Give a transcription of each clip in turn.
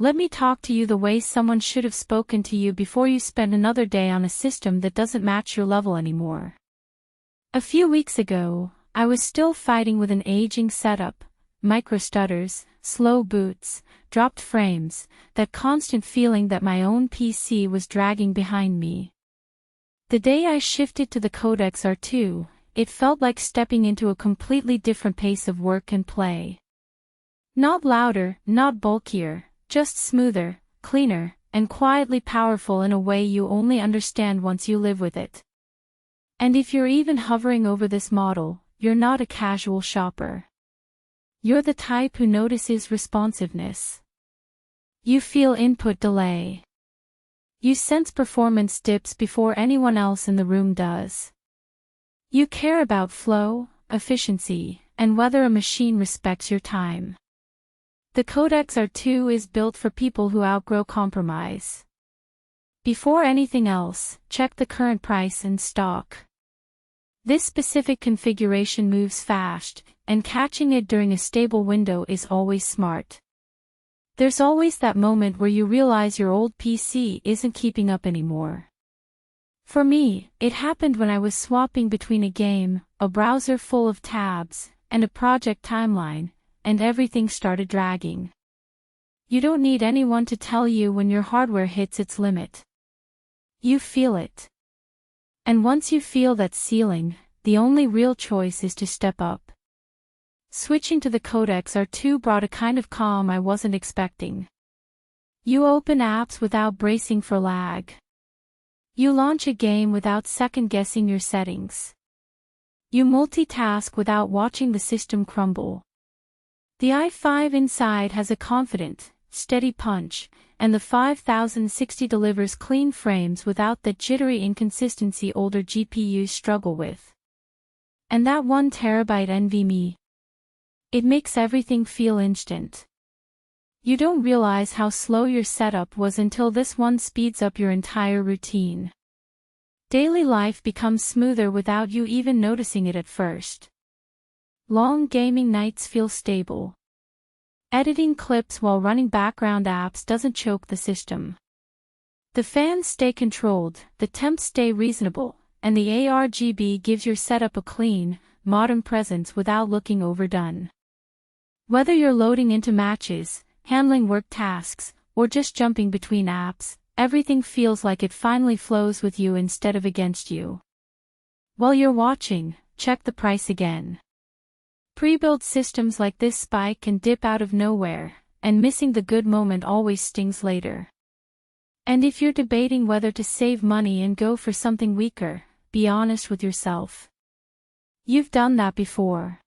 let me talk to you the way someone should have spoken to you before you spend another day on a system that doesn't match your level anymore. A few weeks ago, I was still fighting with an aging setup, micro stutters, slow boots, dropped frames, that constant feeling that my own PC was dragging behind me. The day I shifted to the Codex R2, it felt like stepping into a completely different pace of work and play. Not louder, not bulkier, just smoother, cleaner, and quietly powerful in a way you only understand once you live with it. And if you're even hovering over this model, you're not a casual shopper. You're the type who notices responsiveness. You feel input delay. You sense performance dips before anyone else in the room does. You care about flow, efficiency, and whether a machine respects your time. The Codex R2 is built for people who outgrow compromise. Before anything else, check the current price and stock. This specific configuration moves fast, and catching it during a stable window is always smart. There's always that moment where you realize your old PC isn't keeping up anymore. For me, it happened when I was swapping between a game, a browser full of tabs, and a project timeline, and everything started dragging. You don't need anyone to tell you when your hardware hits its limit. You feel it. And once you feel that ceiling, the only real choice is to step up. Switching to the Codex R2 brought a kind of calm I wasn't expecting. You open apps without bracing for lag. You launch a game without second-guessing your settings. You multitask without watching the system crumble. The i5 inside has a confident, steady punch, and the 5060 delivers clean frames without the jittery inconsistency older GPUs struggle with. And that 1TB NVMe. It makes everything feel instant. You don't realize how slow your setup was until this one speeds up your entire routine. Daily life becomes smoother without you even noticing it at first. Long gaming nights feel stable. Editing clips while running background apps doesn't choke the system. The fans stay controlled, the temps stay reasonable, and the ARGB gives your setup a clean, modern presence without looking overdone. Whether you're loading into matches, handling work tasks, or just jumping between apps, everything feels like it finally flows with you instead of against you. While you're watching, check the price again. Pre-built systems like this spike and dip out of nowhere, and missing the good moment always stings later. And if you're debating whether to save money and go for something weaker, be honest with yourself. You've done that before.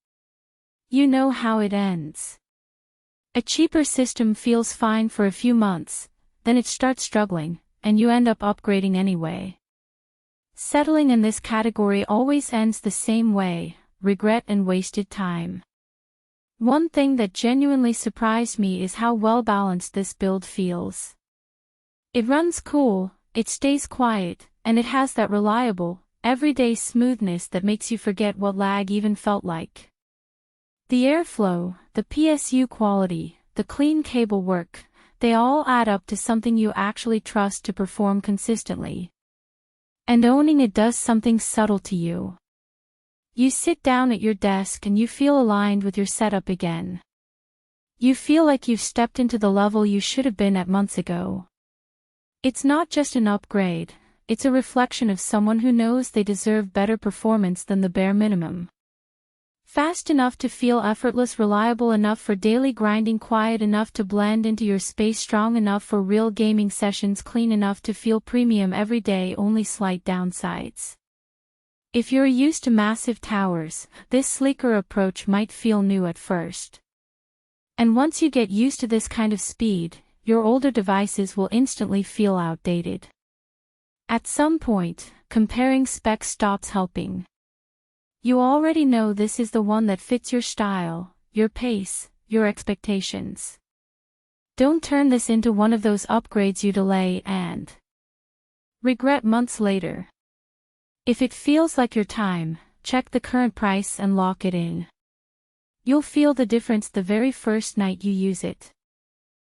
You know how it ends. A cheaper system feels fine for a few months, then it starts struggling, and you end up upgrading anyway. Settling in this category always ends the same way: regret and wasted time. One thing that genuinely surprised me is how well balanced this build feels. It runs cool, it stays quiet, and it has that reliable, everyday smoothness that makes you forget what lag even felt like. The airflow, the PSU quality, the clean cable work, they all add up to something you actually trust to perform consistently. And owning it does something subtle to you. You sit down at your desk and you feel aligned with your setup again. You feel like you've stepped into the level you should have been at months ago. It's not just an upgrade, it's a reflection of someone who knows they deserve better performance than the bare minimum. Fast enough to feel effortless, reliable enough for daily grinding, quiet enough to blend into your space, strong enough for real gaming sessions, clean enough to feel premium every day. Only slight downsides. If you're used to massive towers, this sleeker approach might feel new at first. And once you get used to this kind of speed, your older devices will instantly feel outdated. At some point, comparing specs stops helping. You already know this is the one that fits your style, your pace, your expectations. Don't turn this into one of those upgrades you delay and regret months later. If it feels like your time, check the current price and lock it in. You'll feel the difference the very first night you use it.